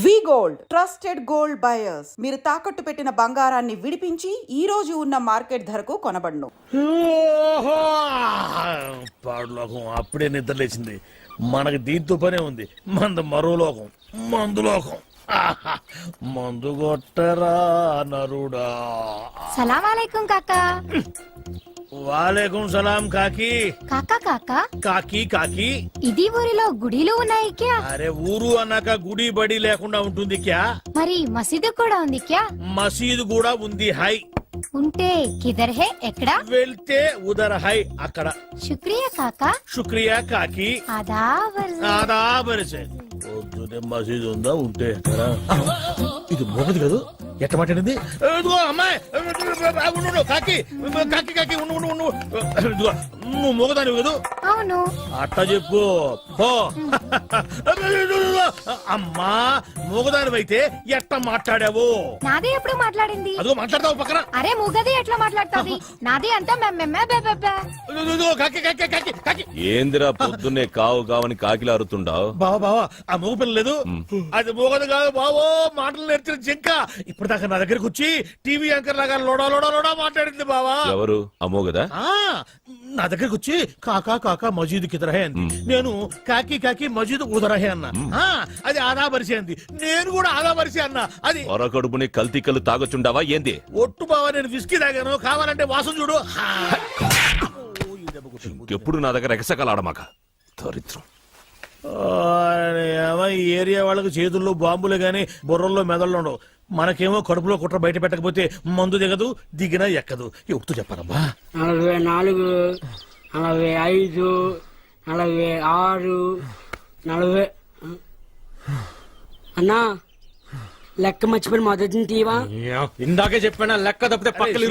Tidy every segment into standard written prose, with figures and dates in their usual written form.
వి gold trusted gold buyers. మీరు తాకట్టు పెట్టిన బంగారాన్ని విడిపించి ఈ రోజు ఉన్న మార్కెట్ ధరకు కొనబడును. పాడులోకం అప్పుడే నిద్రలేసింది. మనకి దీంతో పనే ఉంది. మందు మరో లోకం, మందు లోకం. మందు కొట్టరా నరుడా. సలాం అలైకుం కాకా. వాలేకుం సలాం కాకి. కాకా కాకా కాకి కాకి. ఇది ఊరిలో గుడిలు ఉన్నాయి క్యా? అరే ఊరు అన్నాక గుడి బడి లేకుండా ఉంటుంది క్యా? మరి మసీదు కూడా ఉంది క్యా? మసీదు కూడా ఉంది. హై ఉంటే కిదర్ హే ఎక్కడ? వెళ్తే ఉదర్ హై అక్కడ. శుక్రియా కాకా. శుక్రియా కాకి. ఆదాబర్. పొద్దునే మసీదు ఉందా? ఉంటే ఎక్కడ? ఇది మోగదు కదా? ఎట్ట మాట్లాడింది? అమ్మాయి కాకి కాకి కాకి నువ్వు మోగదాని కదా? అవును. అట్ట చెప్పు. అమ్మా మోగదాని అయితే ఎట్ట మాట్లాడావు? నాదే ఎప్పుడు మాట్లాడింది? అదో మాట్లాడతావు పక్కన. అరే మూగది ఎట్లా మాట్లాడుతుంది? నాది అంతా కాకి కాకి కాకి కాకి. ఏందిరా పొద్దున్నే కావు కావని కాకిలా అరుతుండావు? బావా బావా ఆ మూగ పిల్ల లేదు, అది మూగదు కాదు బావో. మాటలు నేర్చిన జింక ఇప్పుడు దాకా నా దగ్గరకు వచ్చి టీవీ యాంకర్ లాగా లోడా లోడా లోడా మాట్లాడింది బావా. ఎవరు అమోగదా? నా దగ్గరకు వచ్చి కాకా కాకా మజీద్ కిదరహే అంది. నేను కాకి కాకి మజీద్ ఉదరహే అన్నా. అది ఆదాబరిసి అంది. నేను కూడా ఆదాబరిసి అన్నా. అది పొరకడుపుని కల్తీ కళ్ళు తాగొచ్చుండావా ఏంది? ఒట్టు బావా, నేను విస్కీ తాగాను. కావాలంటే వాసన చూడు. ఎప్పుడు నా దగ్గర ఎగసకలాడమాక దరిద్రం. ఈ ఏరియా వాళ్ళకి చేతుల్లో బాంబులే గాని బుర్రల్లో మెదళ్ళు ఉండవు. మనకేమో కడుపులో కుట్ర బయట పెట్టకపోతే మందు దిగదు, దిగినా ఎక్కదు. ఎప్పుడు చెప్పారమ్మా? 44, 45, 46, 40. అన్నా లెక్క మర్చిపోయి మొదటి తీవా. ఇందాకే చెప్పానా లెక్క తప్పితే పక్కలు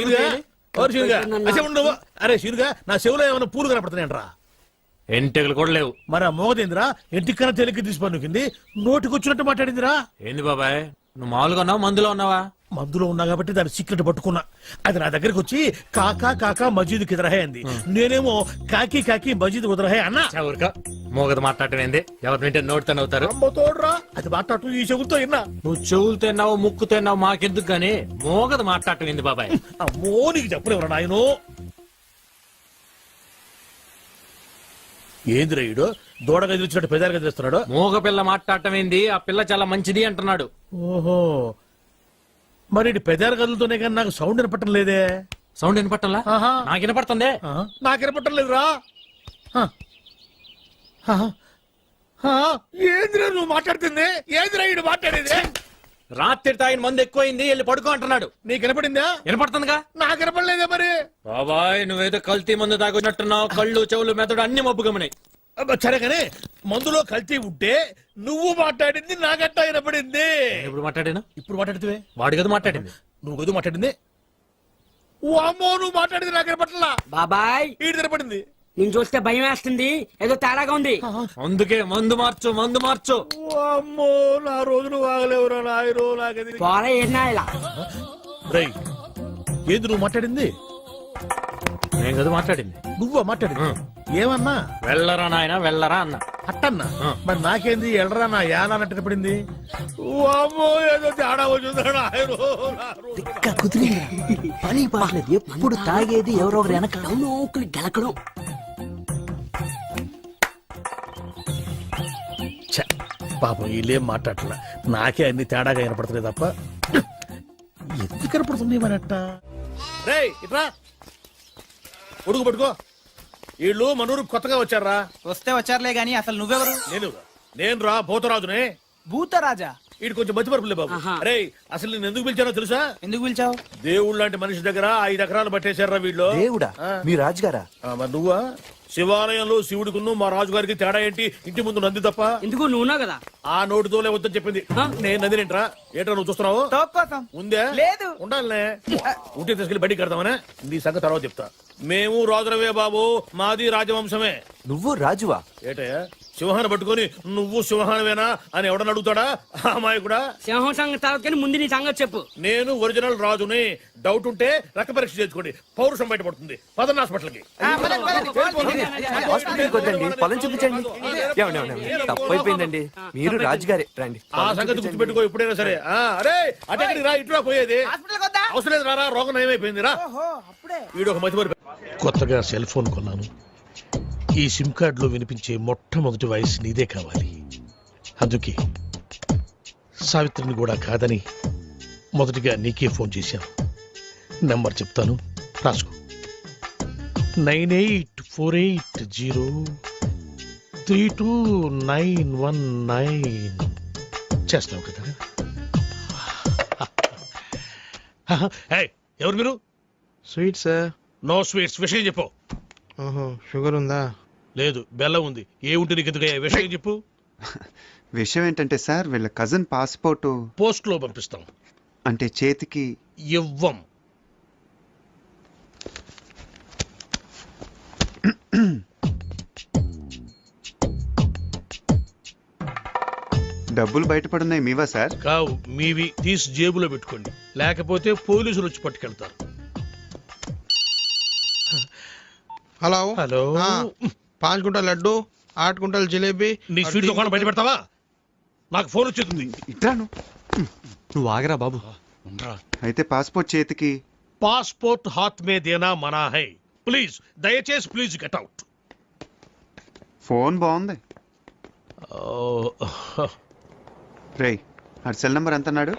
అరే షీరుగా, నా చెవులో ఏమైనా పూలు కనపడుతున్నాయంట్రా? ఎంటెగలు కూడా లేవు. మరి ఆ మోగదేంద్రా ఎంటికన్నా తేలిక తీసి పన్నుకింది, నోటికొచ్చినట్టు మాట్లాడిందిరా. ఏంది బాబాయ్, నువ్వు మామూలుగా ఉన్నావు మందులో ఉన్నావా? మందులో ఉన్నా కాబట్టి దాని సీక్రెట్ పట్టుకున్నా. అది నా దగ్గరకు వచ్చి కాకా కాకా మజీద్ కిదరహే అంది. నేనేమో కాకి కాకి మజీద్ ఉదరహే అన్నా. ఊరికా మోగదు మాట్లాడటం ఏంది? ఎవరి వింటే నోటితో అవుతారు. తోడురా, అది మాట్లాడటం ఈ చెవులతో విన్నా. నువ్వు చెవులు తిన్నావు ముక్కు తిన్నావు మాకెందుకు గానీ మోగదు మాట్లాడటం ఏంది బాబాయ్? అమ్మో నీకు చెప్పలేవరా నాయనో. ఏందిరా ఈడు దూడ గదిలిచ్చినట్టు పెదాలు గదిలిస్తున్నాడు? మోగ పిల్ల మాట్లాడటం ఏంది? ఆ పిల్ల చాలా మంచిది అంటున్నాడు. ఓహో, మరి పెదాలు గదులతోనే కానీ నాకు సౌండ్ వినపట్టం లేదే. సౌండ్ వినపట్టంలా? నాకు వినపడుతుంది. నాకు వినపట్టం లేదురా. ఏందిరా నువ్వు మాట్లాడుతుంది? ఏందిరా ఈడు మాట్లాడేది? రాత్రి తాగిన మందు ఎక్కువైంది, వెళ్ళి పడుకో అంటున్నాడు. నీకు వినపడిందా? వినపడుతుందిగా. నాకు వినపడలేదే. మరి బాబాయ్ నువ్వేదో కల్తీ మందు తాగొచ్చినట్టున్నావు. కళ్ళు చెవులు మెదడు అన్ని మబ్బు గమనాయి. సరే కానీ మందులో కల్తీ ఉంటే నువ్వు మాట్లాడింది నాకట్టా వినపడింది. ఇప్పుడు మాట్లాడాను. ఇప్పుడు మాట్లాడితే వాడి కదా మాట్లాడింది. నువ్వు గదు మాట్లాడింది. ఓ అమ్మో, నువ్వు మాట్లాడింది నాకు వినపట్లా. బాబాయ్ ఈడు వినపడింది. నేను చూస్తే భయం వేస్తుంది, ఏదో తేడాగా ఉంది. అందుకే మందు మార్చు మందు మార్చు. అమ్మో నా రోజులు వాగలేవురా నాయనో. నాకది పోరా ఏనా ఇలా రై. ఏది నువ్వు మాట్లాడింది? నేను కదా మాట్లాడింది. నువ్వా మాట్లాడింది? ఏమన్నా? వెళ్ళరా నాయన వెళ్ళరా అన్న. అట్టన్నా? మరి నాకేంది ఎల్లరా నా యాన అన్నట్టు పడింది. అమ్మో ఏదో తేడా వచ్చిందా. పని పాటలేదు, ఎప్పుడు తాగేది ఎవరో ఒకరు వెనక గెలకడం. పాపం వీళ్ళేం మాట్లాడట్లా. నాకే అన్ని తేడాగా వినపడుతున్నాయి తప్ప ఎందుకు కనపడుతున్నాయి మనట్ట. రే ఇట్రా, ఉడుకు పట్టుకో. వీళ్ళు మనూరు కొత్తగా వచ్చారా? వస్తే వచ్చారులే గాని అసలు నువ్వెవరు? నేను రా భూతరాజునే. భూతరాజా? వీడు కొంచెం మధ్యపరుపులే బాబు. అరే అసలు నేను ఎందుకు పిలిచానో తెలుసా? ఎందుకు పిలిచావు? దేవుడు లాంటి మనిషి దగ్గర 5 ఎకరాలు పట్టేశారా వీళ్ళు. దేవుడా? మీ రాజుగారా? మరి నువ్వా? శివాలయంలో శివుడికును మా రాజుగారికి తేడా ఏంటి? ఇంటి ముందు నంది తప్ప. ఎందుకు నువ్వునా కదా? ఆ నోటితోలే వద్దని చెప్పింది. నేను నంది ఏంట్రా? ఏంట్రా నువ్వు చూస్తున్నావు? ఉందే లేదు ఉండాలనే. ఉంటే తీసుకెళ్లి బయటికి కడతామనే. నీ సంగతి తర్వాత చెప్తా. మేము రాజులవే బాబు, మాది రాజవంశమే. నువ్వు రాజువా? ఏటయ్యా సింహాన్ని పట్టుకొని నువ్వు సింహానవేనా అని ఎవడని అడుగుతాడా అమ్మాయి కూడా. సింహం సంగతి తర్వాత కానీ ముందు నీ సంగతి చెప్పు. నేను ఒరిజినల్ రాజుని. డౌట్ ఉంటే రక్త పరీక్ష చేసుకోండి, పౌరుషం బయటపడుతుంది. పదన్న హాస్పిటల్కి. హాస్పిటల్కి వద్దండి, పొలం చూపించండి. తప్పైపోయిందండి, మీరు రాజుగారే రండి. ఆ సంగతి గుర్తుపెట్టుకో ఎప్పుడైనా సరే. అరే అటెక్కడికి రా, ఇట్లా పోయేది అవసరం లేదు. రారా, రోగం నయమైపోయింది రా. వీడు ఒక మధ్య కొత్తగా సెల్ ఫోన్ కొన్నాను. ఈ సిమ్ కార్డులో వినిపించే మొట్టమొదటి వాయిస్ నీదే కావాలి. అందుకే సావిత్రిని కూడా కాదని మొదటిగా నీకే ఫోన్ చేశాను. నెంబర్ చెప్తాను, రాసుకో. 9848032919. చేస్తావు కదా? ఎవరు మీరు? Sweet sir. No sweets. విషయం చెప్పు. షుగర్ ఉందా? లేదు, బెల్లం ఉంది. ఏ ఉంటే నీకు ఎందుకు? విషయం చెప్పు. విషయం ఏంటంటే సార్, వీళ్ళ కజిన్ పాస్పోర్టు పోస్ట్ లో పంపిస్తాం. అంటే చేతికి ఇవ్వం. డబ్బులు బయటపడున్నాయి మీవా సార్? కావు, మీవి. తీసి జేబులో పెట్టుకోండి, లేకపోతే పోలీసులు వచ్చి పట్టుకెళ్తారు. Hello hello. 5 గుంటల లడ్డు, 8 గుంటల జిలేబీ. నీ స్వీట్ దుకాణం బయట పెడతావా? నాకు ఫోన్ వచ్చేస్తుంది. ఇట్రాను. నువ్వు ఆగరా బాబు. అయితే పాస్పోర్ట్ చేతికి. పాస్పోర్ట్ హాత్ మే దేనా మనా హై. ప్లీజ్, దయచేసి ప్లీజ్ గెట్ అవుట్. ఫోన్ బాగుంది. రేయ్, ఆ సెల్ నంబర్ ఎంత అన్నాడు?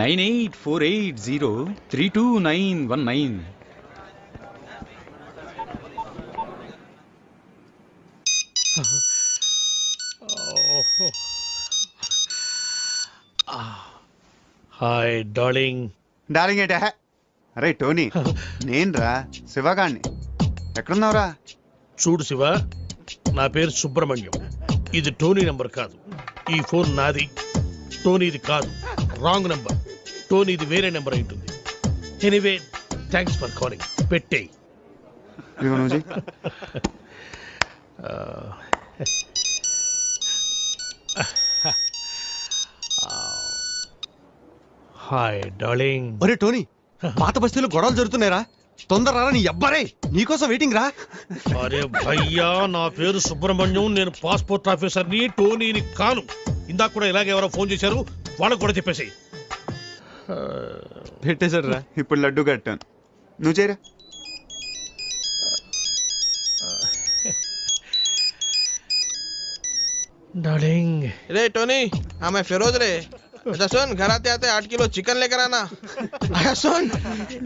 9848032919. Hi darling. డార్లింగ్ ఏంటే? అరే టోనీ, నేను రా, శివగాణ్ణి. ఎక్కడున్నావురా? చూడు శివ, నా పేరు సుబ్రహ్మణ్యం. ఇది టోనీ నంబర్ కాదు. ఈ ఫోన్ నాది, టోనీది కాదు. Wrong number. టోనీది వేరే నెంబర్ అయి ఉంటుంది. Anyway, thanks for calling. పెట్టే. Hi darling. ఒరే టోనీ, పాత బస్తీలో గొడవలు జరుగుతున్నాయిరా, తొందర రా. నీ అబ్బారే నీకోసం వెయిటింగ్ రా. అరే భయ్యా, నా పేరు సుబ్రహ్మణ్యం. నేను పాస్పోర్ట్ ఆఫీసర్ని, టోనీని కాను. ఇందాక కూడా ఇలాగే ఎవరో ఫోన్ చేశారు, వాళ్ళకు కూడా చెప్పేసాయి. పెట్టేశాడు రా. ఇప్పుడు లడ్డు కట్టాను, నువ్వు చేయరా. డార్లింగ్. रे टोनी, हाँ मैं फिरोज रे. अच्छा सुन, घर आते आते 8 किलो चिकन लेकर आना. अच्छा सुन,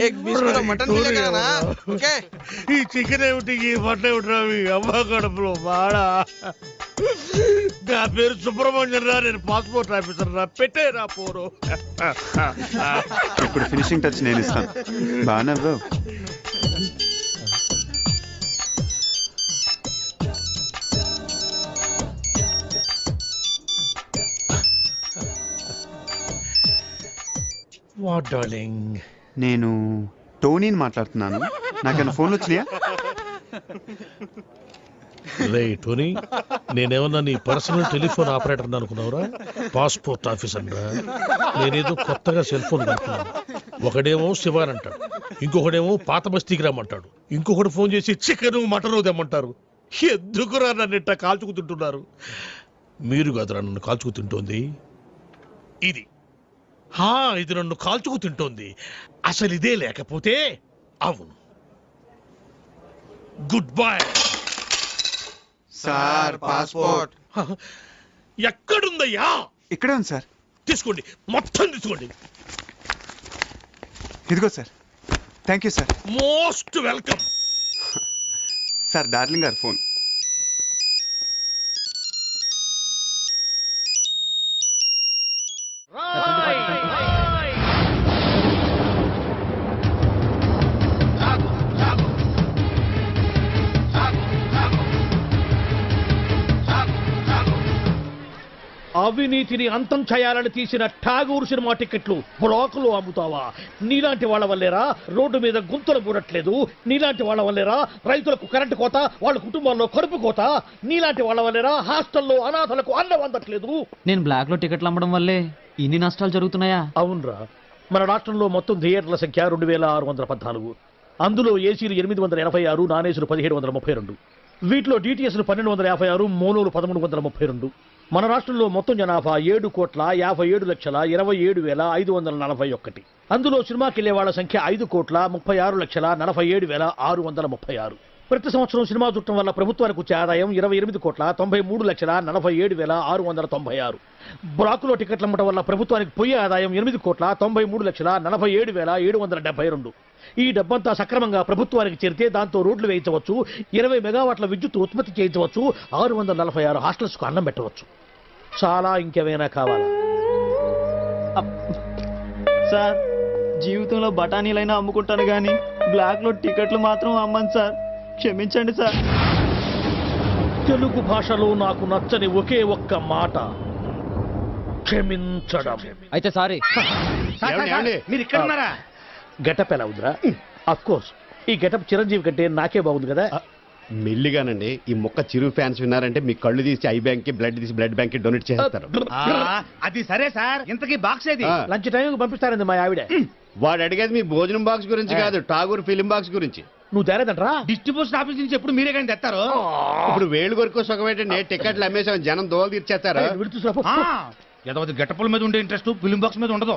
एक 20 किलो मटन भी लेकर आना. ओके? ఈ చికెన్ ఏమిటి, ఈ మటన్ ఏమిటి? మీ అమ్మ కడుపులో బాడా. నా పేరు సుబ్రహ్మణ్యం రా, నేను పాస్పోర్ట్ ఆఫీసర్ రా. పెట్టేరా పోరు. ఇప్పుడు ఫినిషింగ్ టచ్ నేను ఇస్తాను. బాగా నవ్వు. What darling? నేను టోనీని మాట్లాడుతున్నాను. నాకేమైనా ఫోన్లు వచ్చినాయా? రే టోనీ, నేనేమన్నా నీ పర్సనల్ టెలిఫోన్ ఆపరేటర్ అనుకున్నావురా? పాస్పోర్ట్ ఆఫీసర్ రా. నేనేదో కొత్తగా సెల్ ఫోన్ కొనుక్కున్నాను. ఒకడేమో శివాన్ అంటాడు, ఇంకొకడేమో పాత బస్తీకి రమ్మంటాడు, ఇంకొకటి ఫోన్ చేసి చికెను మటను తెమ్మంటారు. ఎందుకురా నన్ను ఇట్ట కాల్చుకు తింటున్నారు? మీరు కాదురా నన్ను కాల్చుకు తింటోంది, ఇది. ఇది నన్ను కాల్చుకు తింటోంది. అసలు ఇదే లేకపోతే అవును. Good bye sir. పాస్పోర్ట్ ఎక్కడుందయ్యా? ఇక్కడే ఉంది సార్. తీసుకోండి, మొత్తం తీసుకోండి. ఇదిగో sir. Thank you sir. Most welcome. Sir, darling గారు ఫోన్. అవినీతిని అంతం చేయాలని తీసిన ఠాగూర్ సినిమా టికెట్లు బ్లాకులో అమ్ముతావా? నీలాంటి వాళ్ళ వల్లేరా రోడ్డు మీద గుంతలు పూడట్లేదు, నీలాంటి వాళ్ళ వల్లేరా రైతులకు కరెంటు కోత, వాళ్ళ కుటుంబాల్లో కడుపు కోత, నీలాంటి వాళ్ళ వల్లేరా హాస్టల్లో అనాథలకు అన్నం అందట్లేదు. నేను బ్లాక్ లో టికెట్లు అమ్మడం వల్లే ఇన్ని నష్టాలు జరుగుతున్నాయా? అవునరా, మన రాష్ట్రంలో మొత్తం థియేటర్ల సంఖ్య 2614. అందులో ఏసీలు 886, నాన్ ఏసీలు 1732. వీటిలో డిటిఎస్లు 1256, మోనోలు 1332. మన రాష్ట్రంలో మొత్తం జనాభా 7,57,27,541. అందులో సినిమాకి వెళ్లే వాళ్ళ సంఖ్య 5,36,47,636. ప్రతి సంవత్సరం సినిమా చూడటం వల్ల ప్రభుత్వానికి వచ్చే ఆదాయం 28,93,47,696. బ్లాకులో టికెట్లు అమ్మటం వల్ల ప్రభుత్వానికి పోయే ఆదాయం 8,93,47,772. ఈ డబ్బంతా సక్రమంగా ప్రభుత్వానికి చేరితే దాంతో రోడ్లు వేయించవచ్చు, 20 మెగావాట్ల విద్యుత్ ఉత్పత్తి చేయించవచ్చు, 646 హాస్టల్స్కు అన్నం పెట్టవచ్చు. చాలా ఇంకేమైనా కావాలా? సార్, జీవితంలో బఠానీలైనా అమ్ముకుంటాను గానీ బ్లాక్ లో టికెట్లు మాత్రం అమ్మను సార్. క్షమించండి సార్. తెలుగు భాషలో నాకు నచ్చని ఒకే ఒక్క మాట క్షమించడం. అయితే సారీ. మీరు ఇక్కడ ఉన్నారా? గెటప్ ఎలా ఉందిరా? అఫ్ కోర్స్ ఈ గెటప్ చిరంజీవి కంటే నాకే బాగుంది కదా. మెల్లిగానండి, ఈ మొక్క చిరు ఫ్యాన్స్ విన్నారంటే మీ కళ్ళు తీసి ఐ బ్యాంక్ కి, బ్లడ్ తీసి బ్లడ్ బ్యాంక్ కి డొనేట్ చేస్తారు. అది సరే సార్, ఇంతకీ బాక్స్ ఏది? లంచ్ టైం పంపిస్తారండి మా ఆవిడ. వాడు అడిగేది మీ భోజనం బాక్స్ గురించి కాదు, ఠాగూర్ ఫిలిం బాక్స్ గురించి. నువ్వు తేలేదంటరా? డిస్ట్రిబ్యూషన్ ఆఫీస్ నుంచి ఎప్పుడు మీరే కానీ తెస్తారు. ఇప్పుడు వేలు కొరకు సుఖమేంటండి, టికెట్లు అమ్మేసాం, జనం దోలు తీర్చేస్తారు. ఏదో గెటప్పుల మీద ఉండే ఇంట్రెస్ట్ ఫిలిం బాక్స్ మీద ఉండదు.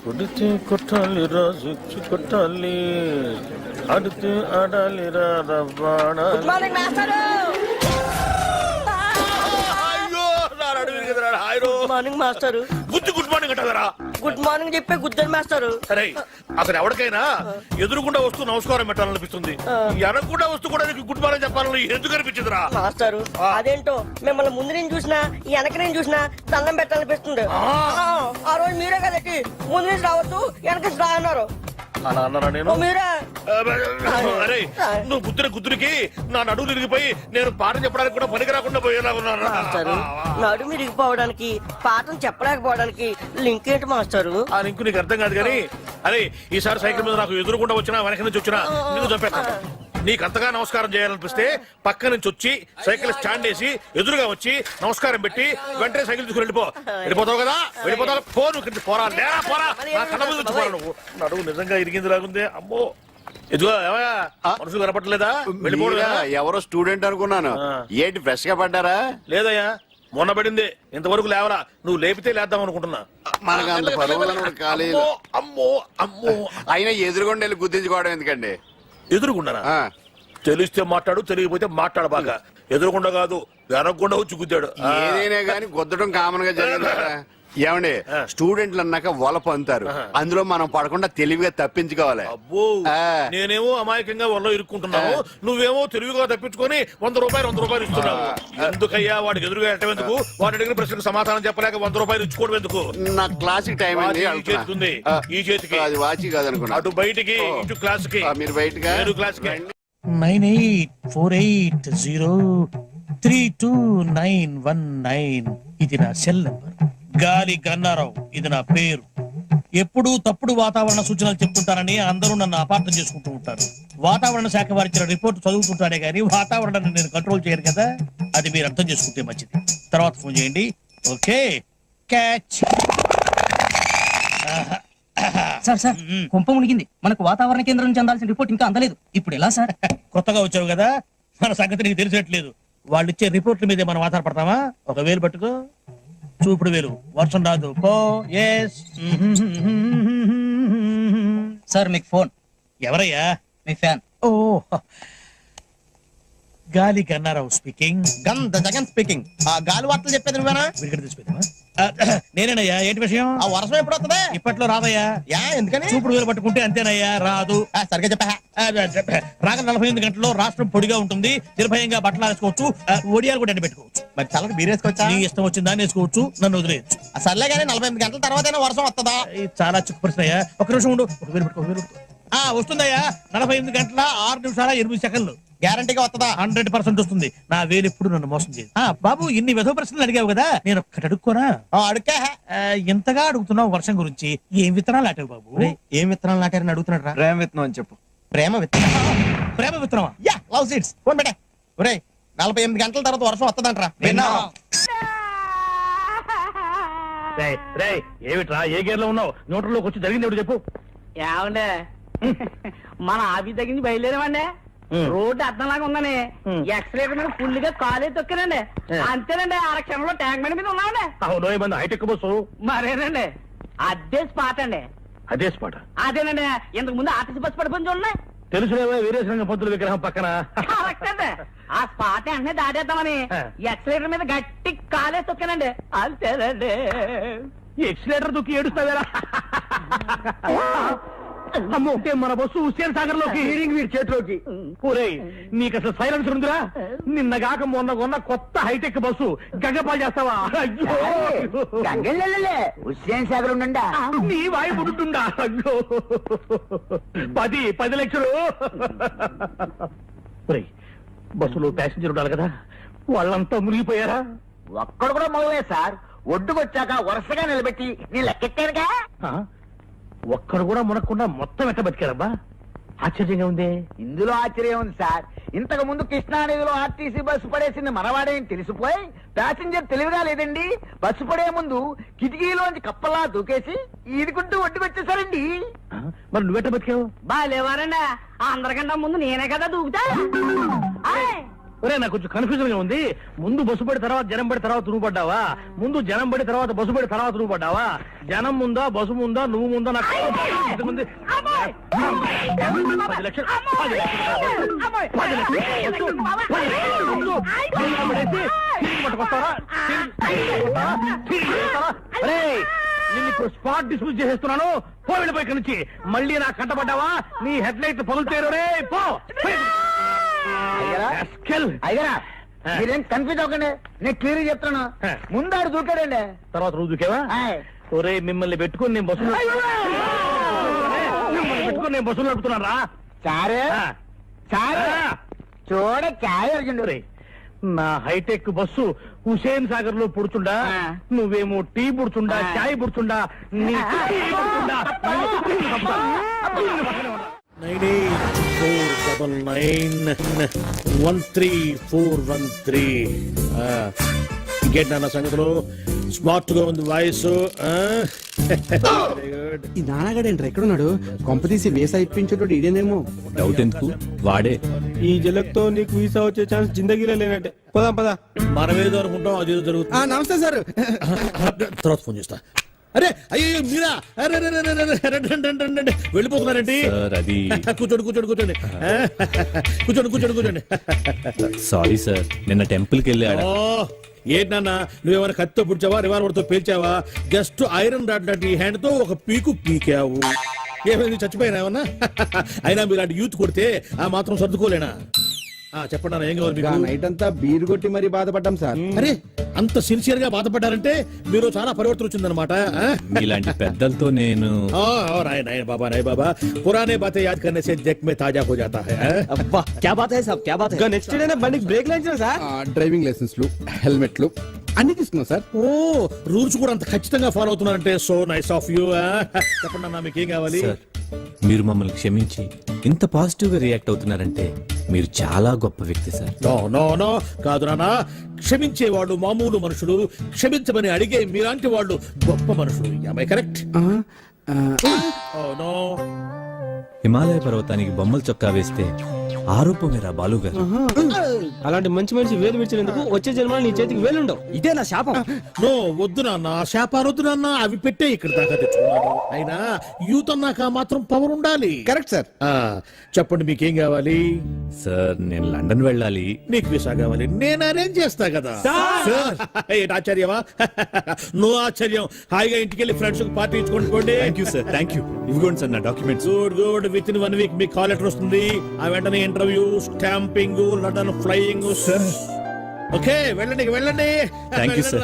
కొడితే కొట్టాలి రాజు కొట్టాలి, ఆడితే ఆడాలి మార్నింగ్ మాస్టర్. గుడ్ మార్నింగ్ అంటారా? గుడ్ మార్నింగ్ చెప్పే గుద్దరు మాస్టర్. సరే, అసలు ఎవరికైనా ఎదురుకుండా వస్తూ నమస్కారం పెట్టాలనిపిస్తుంది, ఎనకుండా వస్తూ కూడా నీకు గుడ్ మార్నింగ్ చెప్పాలని ఎందుకు అనిపించదురా? మాస్టర్ అదేంటో మిమ్మల్ని ముందు నేను చూసినా వెనక నేను చూసినా దండం పెట్టాలనిపిస్తుంది. ఆ రోజు మీరే కదండి ముందు నుంచి రావద్దు వెనక రా అన్నారు. అలా అన్నారా నేను? మీరే. అరే, నువ్వు గుద్దురికి నా నడువు తిరిగిపోయి నేను పాఠం చెప్పడానికి కూడా పనికి రాకుండా పోయేలా ఉన్నాను. నడు విరిగిపోవడానికి పాఠం చెప్పలేకపోవడానికి లింక్ ఏంటి మాస్టారు? ఆ లింక్ నీకు అర్థం కాదు కానీ, అరే ఈసారి సైకిల్ మీద నాకు ఎదురుకుండా వచ్చినా వెనక నుంచి వచ్చినా నిన్ను చంపేస్తాను. నీకు అంతగా నమస్కారం చేయాలనిపిస్తే పక్క నుంచి వచ్చి సైకిల్ స్టాండ్ వేసి ఎదురుగా వచ్చి నమస్కారం పెట్టి వెంటనే సైకిల్ తీసుకుని వెళ్ళిపోతావు కదా. వెళ్ళిపోతావు పో, నువ్వు పోరా లేరా పోరా, నా కళ్ళ ముందు పోరా. నువ్వు నడువు నిజంగా ఇరిగింది లాగుంది. అమ్మో, ఇదిగో మనుషులు కనపట్టలేదా? వెళ్ళిపోడు. ఎవరో స్టూడెంట్ అనుకున్నాను, ఏంటి ఫ్రెష్ గా పడ్డారా? లేదయ్యా, మొన్న పడింది, ఇంతవరకు లేవరా. నువ్వు లేపితే లేద్దాం అనుకుంటున్నా. మనకు అంత పదవులను కాలేదు. అమ్మో అమ్మో, అయినా ఎదురుగొండ వెళ్ళి గుర్తించుకోవడం ఎందుకండి? ఎదురుకుండానా? తెలిస్తే మాట్లాడు, తెలియకపోతే మాట్లాడు. బాగా ఎదురుకుండా కాదు, వెనకుండా వచ్చి గుద్దాడు. ఏదైనా గానీ గుద్దడం కామన్ గా జరిగింది. ఏమండి, స్టూడెంట్లు అన్నాక వలప అంటారు, అందులో మనం పడకుండా తెలివిగా తప్పించుకోవాలి. అబ్బో, నేనేమో అమాయకంగా వల్ల ఇరుక్కుంటున్నావు, నువ్వేమో తెలివిగా తప్పించుకొని 100 రూపాయలు ఇస్తున్నావు. ఎందుకయ్యా వాడికి ఎదురుగా ఎట్టం ఎందుకు? వాడి అడిగిన ప్రశ్నకు సమాధానం చెప్పలేక 100 రూపాయలు ఇచ్చుకోవడం ఎందుకు? నా క్లాసిక్ టైం అయింది. ఈ చేతికి అది వాచి కాదనుకున్నా. అటు బయటికి ఇటు క్లాస్ కి. మీరు బయటగా క్లాస్ కి. 9848032919 ఇది నా సెల్ నంబర్. గాలి గన్నారావు ఇది నా పేరు. ఎప్పుడూ తప్పుడు వాతావరణ సూచనలు చెప్తుంటారని అందరూ నన్ను అపార్థం చేసుకుంటూ ఉంటారు. వాతావరణ శాఖ వారిచ్చిన రిపోర్ట్ చదువుతుంటానే గానీ వాతావరణాన్ని నేను కంట్రోల్ చేయను కదా. అది మీరు అర్థం చేసుకుంటే మంచిది. తర్వాత ఫోన్ చేయండి. Okay, catch. సార్ సార్, కుంప మునిగింది. మనకు వాతావరణ కేంద్రం నుంచి అందాల్సిన రిపోర్ట్ ఇంకా అందలేదు. ఇప్పుడు ఎలా సార్? కొత్తగా వచ్చావు కదా, మన సంగతి నీకు తెలిసేట్లేదు. వాళ్ళు ఇచ్చే రిపోర్ట్ల మీదే మనం ఆధారపడతామా? ఒక వేలు పట్టుకో, చూపుడు వేలు. వర్షం రాదు పో. ఎస్ సార్, మీకు ఫోన్. ఎవరయ్యా? మీ ఫ్యాన్. ఓ, గాలి గన్నారావు స్పీకింగ్. గంధ జగన్ స్పీకింగ్. ఆ గాలి వార్తలు చెప్పేది నువ్వేనా? నేనేనయ్యా. ఏంటి విషయం? ఆ వర్షం ఎప్పుడు వస్తుంది? ఇప్పట్లో రాదయ్యా. ఎందుకని? చూపుడు వేలు పట్టుకుంటే అంతేనయ్యా, రాదు. సరిగ్గా చెప్పా. రాగల 48 గంటల్లో రాష్ట్రం పొడిగా ఉంటుంది, నిర్భయంగా బట్టలు వేసుకోవచ్చు, ఒడియాలు కూడా పెట్టుకోవచ్చు. మరి చల్లకి బీరేసుకోవచ్చా? నీ ఇష్టం వచ్చిందా వేసుకోవచ్చు, నన్ను వదిలేయచ్చు. సర్లే కానీ 48 గంటల తర్వాత వర్షం వస్తుందా? చాలా చిక్కు ప్రశ్న అయ్యా. ఒక నిమిషం ఉండు. ఒక వేలు పెట్టుకో. వస్తుందయ్యా. 48 గంటల 6 నిమిషాల 8 సెకండ్లు. గ్యారంటీగా వస్తుందా? 100% వస్తుంది. నా వేలు ఎప్పుడు నన్ను మోసం చేయదు. బాబు ఇన్ని విధవ ప్రశ్నలు అడిగావు కదా, నేను ఒక్కటి అడుక్కోనా? అడుక్కా. ఇంతగా అడుగుతున్నావు వర్షం గురించి, ఏం విత్తనాలు నాటావు బాబు? ఏం విత్తనాలు నాటారని అడుగుతున్నాడు రా. ప్రేమ విత్తనం అని చెప్పు. ప్రేమ విత్తనం. ప్రేమ విత్తనమా? Yeah, love seeds. ఫోన్ పెట్టే. ఒరేయ్ 48 గంటల తర్వాత వర్షం వస్తుందంటరా. ఏమిట్రా ఏ గేర్లో ఉన్నావు? న్యూట్రల్లోకి వచ్చి జరిగింది ఎవడు చెప్పు. ఏమండే మన ఆఫీస్ దగ్గర నుంచి బయలుదేరామండి. రోడ్డు అర్థంలాగా ఉందని ఎక్సలేటర్ మీద ఫుల్ గా కాలే తొక్కానండి. అంతేనండి, ఆరక్షణంలో ట్యాంక్ బండి మీద ఉన్నామండి. అవును మంది హైటెక్ బస్సు. మరేనండి అదే స్పాట్ అండి. అదే స్పాట్. అదేనండి, ఇంతకు ముందు ఆర్టీసీ బస్సు పడిపోయింది చూడండి. తెలుసులేవా వీరేశలింగ పంతుల విగ్రహం పక్కన. కరెక్ట్ అండి. ఆ స్పాట్ వెంటనే దాటేద్దామని ఎక్సలేటర్ మీద గట్టి కాలే తొక్కానండి. అంతేనండి. ఎక్సిలేటర్ దుక్కి ఏడుస్తావేరా? అమ్మో, మన బస్సు హుస్సేన్ సాగర్ లోకి హీరింగ్ వీడి చేతిలోకి. ఊరేయ్ నీకు అసలు సైలెన్స్ ఉందిరా? నిన్నగాక మొన్న కొన్న కొత్త హైటెక్ బస్సు గంగపాలు చేస్తావా? అయ్యో హుస్సేన్ సాగర్ ఉండండి. నీ వాయి పుడుతుందా? అయ్యో 10 లక్షలు. ఊరేయ్ బస్సులో ప్యాసింజర్ ఉండాలి కదా, వాళ్ళంతా మునిగిపోయారా? ఒక్కడు కూడా మొదలే సార్. ఒడ్డుకొచ్చాక వరుసగా నిలబెట్టి నేను లెక్కెట్టానుగా. ఒక్కడు కూడా మునక్కుండా మొత్తం ఎట్ట బతికారబ్బా? ఆశ్చర్యంగా ఉంది. ఇందులో ఆశ్చర్యం ఉంది సార్. ఇంతకు ముందు కృష్ణానదిలో ఆర్టీసీ బస్సు పడేసింది మనవాడేని తెలిసిపోయి ప్యాసింజర్ తెలివిగా లేదండి, బస్సు పడే ముందు కిటికీలోంచి కప్పలా దూకేసి ఈదుకుంటూ ఒడ్డుకొచ్చేసారండి. మరి నువ్వెట్ట బతికావు? బాగాలేవారండి, అందరికంటే ముందు నేనే కదా దూకుతా. ఒరే నాకు కొంచెం కన్ఫ్యూజన్ గా ఉంది. ముందు బస్సు పడి తర్వాత జనం పడి తర్వాత నువ్వు పడ్డావా? ముందు జనం పడి తర్వాత బస్సు పడి తర్వాత నువ్వు పడ్డావా? జనం ముందా బస్సు ముందా నువ్వు ముందా? నాకు 10 లక్షలు. నేను ఇప్పుడు స్పాట్ డిస్మిస్ చేసేస్తున్నాను. పో వెళ్ళిపోయి ఇక్కడి నుంచి. మళ్ళీ నాకు కంటపడ్డావా నీ హెడ్ లైట్ పగులుతారు. రే పో. అయ్యారా మీరేం కన్ఫ్యూజ్ అవ్వకండి, నేను క్లియర్ చెప్తాను. ముందాడు దూకాడండి, తర్వాత నువ్వు దూకేవా? ఒరే మిమ్మల్ని పెట్టుకుని నేను బస్సు నడుపుతున్నాను రా. చారే చారే చూడ చాయ్ రే నా హైటెక్ బస్సు హుసేన్ సాగర్ లో పుడుచుండా, నువ్వేమో టీ పుడుచుండా, చాయ్ పుడుచుండా. 9849913413. ఇంకేంటి నాన్న సంగతులు? స్మార్ట్ గా ఉంది వాయిస్. ఈ నాన్నగాడేంట్రా ఎక్కడున్నాడు? కొంప తీసి వీసా ఇప్పించేటోడు ఇదేనేమో. డౌట్ ఎందుకు, వాడే. ఈ జలక్తో నీకు వీసా వచ్చే ఛాన్స్ జిందగీలో లేనట్టే. పోదాం పదా. మనమేదో అనుకుంటాం, అదేదో జరుగుతుంది. నమస్తే సార్. తర్వాత ఫోన్ చేస్తా. అరే అయ్యో మీరా? అరే వెళ్ళిపోతున్నారండి. అది కూర్చోండి కూర్చోండి కూర్చోండి కూర్చోండి కూర్చోండి కూర్చోండి. సారీ సార్, నిన్న టెంపుల్ కి వెళ్ళాడు. ఏంటన్నా నువ్వేమైనా కత్తితో పుడిచావా, రివాల్వర్ తో పేల్చావా? జస్ట్ ఐరన్ రాడ్ లాంటి ఈ హ్యాండ్ తో ఒక పీకు పీకావు. ఏమైంది, చచ్చిపోయినా ఏమన్నా? అయినా మీలాంటి యూత్ కొడితే ఆ మాత్రం సర్దుకోలేనా? చెప్పండి ఏం కావాలి మీకు? నైట్ అంతా బీరు కొట్టి మరీ బాధపడ్డాం సార్. అరే అంత సిన్సియర్ గా బాధపడ్డారంటే మీరు చాలా పరివర్తన వచ్చిందనమాట. ఇలాంటి పెద్దలతో నేను राय बाबा पुराने बातें याद करने से जग में ताजा हो जाता है. అబ్బా క్యా బాత్ హై సాబ్, క్యా బాత్ హై. నెక్స్ట్ డే బండికి బ్రేక్ లైన్స్ సార్. డ్రైవింగ్ లైసెన్స్లు, హెల్మెట్లు అన్ని తీసుకున్నాం సార్. ఓ రూల్స్ కూడా అంత ఖచ్చితంగా ఫాలో అవుతున్నారంటే సో నైస్ ఆఫ్ యూ. చెప్పండి అన్న మీకు ఏం కావాలి? సార్, మీరు మమ్మల్ని క్షమించి ఇంత పాజిటివ్ గా రియాక్ట్ అవుతున్నారంటే మీరు చాలా గొప్ప వ్యక్తి సార్. నో నో నో కాదు నాన్న, క్షమించేవాళ్ళు మామూలు మనుషులు, క్షమించమని అడిగే మీలాంటి వాళ్ళు గొప్ప మనుషులు. కరెక్ట్? నో హిమాలయ పర్వతానికి బొమ్మల చొక్కా వేస్తే ఆరోపమేరా బాలు గారు. అలాంటి మంచి మనిషి వేలు విడిచినందుకు వచ్చే జన్మలో నీ చేతికి వేలుండవు. ఇదే నా శాపం. నో వద్దు నాన్న, శాపాలు వద్దు నాన్న, అవి పెట్టే ఇక్కడ దాకా తెచ్చుకున్నాను. అయినా యూత్ అన్నాక మాత్రం పవర్ ఉండాలి. Correct sir. చెప్పండి మీకేం కావాలి? సార్ నేను లండన్ వెళ్ళాలి. నీకు వీసా కావాలి, నేను అరేంజ్ చేస్తా కదా. ఏంటి ఆశ్చర్యమా? నో ఆశ్చర్యం. హాయిగా ఇంటికి వెళ్ళి ఫ్రెండ్స్ పార్టీ ఇచ్చుకోండి. Thank you sir, thank you. ఇదిగోండి సార్ నా documents. Good good. Within 1 week మీకు కాల్ లెటర్ వస్తుంది. ఆ వెంటనే interview, stamping, London flying. Okay వెళ్ళండి వెళ్ళండి. Thank you sir.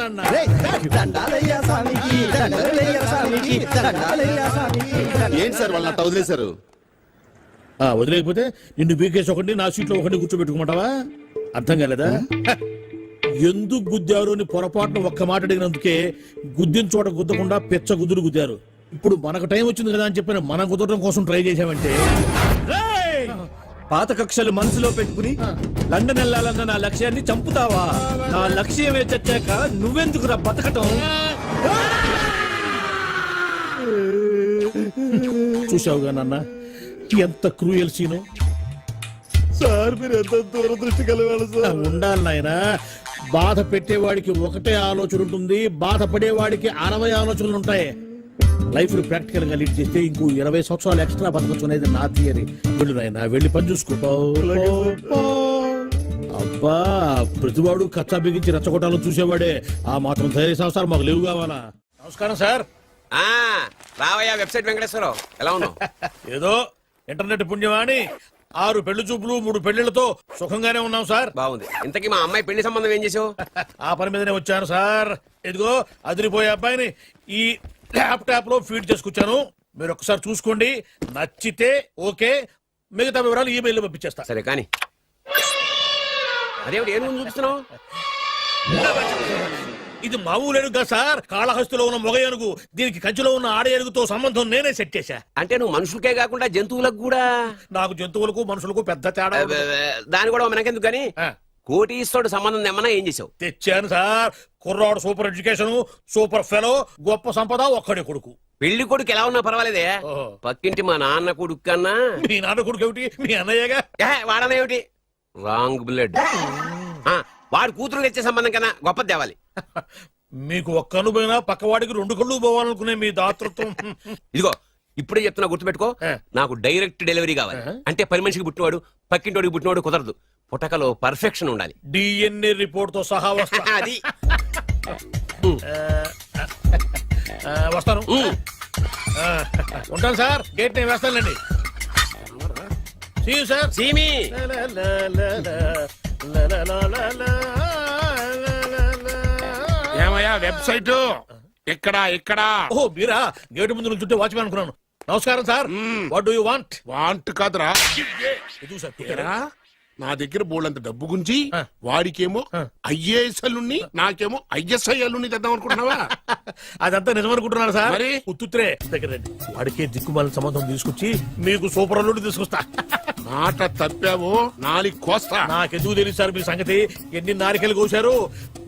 ఏంటి సార్ వాళ్ళు అట్ట వదిలేశారు? వదిలేకపోతే నిన్ను బీకేసి ఒకటి నా సీట్లో ఒకటి కూర్చోబెట్టుకోమంటావా? అర్థం కాలేదా? ఎందుకు గుద్దారు అని పొరపాటున ఒక్క మాట అడిగినందుకే గుద్దిన చోట గుద్దకుండా పెచ్చ గుద్దులు గుద్దారు. ఇప్పుడు మనకు టైం వచ్చింది కదా అని చెప్పిన మనం కుదరడం కోసం ట్రై చేశామంటే పాత కక్షలు మనసులో పెట్టుకుని లండన్ వెళ్ళాలన్న నా లక్ష్యాన్ని చంపుతావా? నా లక్ష్యమే చచ్చాక నువ్వెందుకురా బతకటం? చూసావుగా నాన్న ఎంత క్రూయల్ సీను. సార్ మీరు ఎంత దూరదృష్టి కలగాలి సార్. ఉండాలి నాయనా. బాధ పెట్టేవాడికి ఒకటే ఆలోచన ఉంటుంది, బాధపడేవాడికి 60 ఆలోచనలు ఉంటాయి. లైఫ్ ని ప్రాక్టికల్ గా లీడ్ చేస్తే ఇంకో 20 సంవత్సరాలు ఎక్స్ట్రా బతకొచ్చు అనేది నా థియరీ. వెళ్ళు నాయనా, వెళ్ళి పని చూసుకుంటావు. అబ్బా, ప్రతివాడు కచ్చా బిగించి రెచ్చగొట్టాలని చూసేవాడే. ఆ మాత్రం ధైర్య సంవత్సరాలు మాకు లేవు కావాలా? నమస్కారం సార్. రావయ్యా వెబ్సైట్ వెంకటేశ్వరరావు, ఎలా ఉన్నావు? ఏదో ఇంటర్నెట్ పుణ్యమాని 6 పెళ్లి చూపులు 3 పెళ్లిళ్లతో సుఖంగానే ఉన్నాం సార్. బాగుంది. ఇంతకీ మా అమ్మాయి పెళ్లి సంబంధం ఏం చేసావు? ఆ పని మీదనే వచ్చాను సార్. ఇదిగో అదిరిపోయే అబ్బాయిని ఈ ల్యాప్టాప్ లో ఫీడ్ చేసుకొచ్చాను. మీరు ఒకసారి చూసుకోండి, నచ్చితే ఓకే, మిగతా వివరాలు ఈమెయిల్ పంపించేస్తా. సరే కానీ అదేమిటి ఏం ముందు చూపిస్తున్నావు? ఇది మామూలు ఏనుగు కదా సార్, కాళహస్తిలో ఉన్న మొగ ఏనుగు. దీనికి కంచిలో ఉన్న ఆడ ఏనుగుతో సంబంధం నేనే సెట్ చేశా. అంటే నువ్వు మనుషులకే కాకుండా జంతువులకు కూడా? నాకు జంతువులకు మనుషులకు పెద్ద తేడా ఉండదు. దాని కూడా మనకెందుకు కానీ కోటీశ్వరుడు సంబంధం ఏమన్నా ఏం చేసావు? తెచ్చాను సార్. కుర్రాడు సూపర్ ఎడ్యుకేషన్, సూపర్ ఫెలో, గొప్ప సంపద, ఒక్కడే కొడుకు. పెళ్లి కొడుకు ఎలా ఉన్నా పర్వాలేదే, పక్కింటి మా నాన్న కొడుకు కన్నా. మీ నాన్న కొడుకు ఏమిటి? మీ అన్నయ్యగా. వాడనేమిటి? Wrong blood. వాడు కూతురు తెచ్చే సంబంధం కన్నా గొప్ప తేవాలి. మీకు ఒక్క అనుభవైనా పక్కవాడికి 2 కళ్ళు పోవాలనుకునే మీ దాతృత్వం. ఇదిగో ఇప్పుడే చెప్తున్నా, గుర్తుపెట్టుకో. నాకు డైరెక్ట్ డెలివరీ కావాలి. అంటే పని మనిషికి పుట్టినవాడు పక్కింటోడికి పుట్టినవాడు కుదరదు. పుట్టకలో పర్ఫెక్షన్ ఉండాలి. డిఎన్ఏ రిపోర్ట్ తో సహా వస్తా. అది వస్తాను. ఉంటాను సార్. గేట్ నేను వేస్తానండి. సార్ సీమి ఏమయ్యా వెబ్సైట్ ఎక్కడా? ఓ మీరా? గేటు ముందు నుంచుంటే వాచ్మెన్ అనుకున్నాను. నమస్కారం sir. What do you want? Want కాదురా, ఎందుకు సార్? నా దగ్గర బోళ్ళంత డబ్బు గుంచి వాడికేమో ఐఏఎస్ అల్లుని, నాకేమో ఐఎస్ఐ అల్లుని తెద్దాం అనుకుంటున్నావా? అదంతా నిజమనుకుంటున్నాను సార్. మరి ఉత్తుత్రే దగ్గర వాడికే దిక్కుమాలిన సంబంధం తీసుకొచ్చి మీకు సూపర్ అల్లుడు తీసుకొస్తా. మాట తప్పావో నాలి కోస్తా. నాకెందుకు తెలుసు సార్ మీ సంగతి? ఎన్ని నారికలు కోశారు.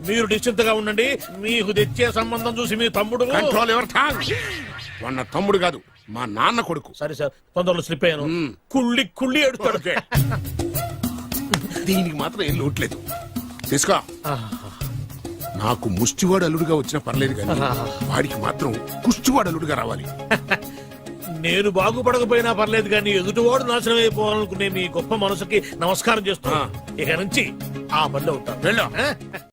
మీరు నిశ్చింతగా ఉండండి. మీకు తెచ్చే సంబంధం చూసి మీ తమ్ముడు. Control ever tongue. వాడు నా తమ్ముడు కాదు, మా నాన్న కొడుకు. సరే సార్, తొందరలో స్లిప్ అయ్యాను. కుళ్ళి కుళ్ళి ఏడుస్తాడు. దీనికి మాత్రం ఏం లోట్లేదు. తీసుకో. నాకు ముష్టివాడు అల్లుడుగా వచ్చినా పర్లేదు కానీ వాడికి మాత్రం కుష్టివాడు అల్లుడుగా రావాలి. నేను బాగుపడకపోయినా పర్లేదు కానీ ఎదుటివాడు నాశనం అయిపోవాలనుకునే మీ గొప్ప మనసుకి నమస్కారం చేస్తున్నా. ఇక నుంచి ఆ పనిలో ఉంటాను. వెళ్ళు.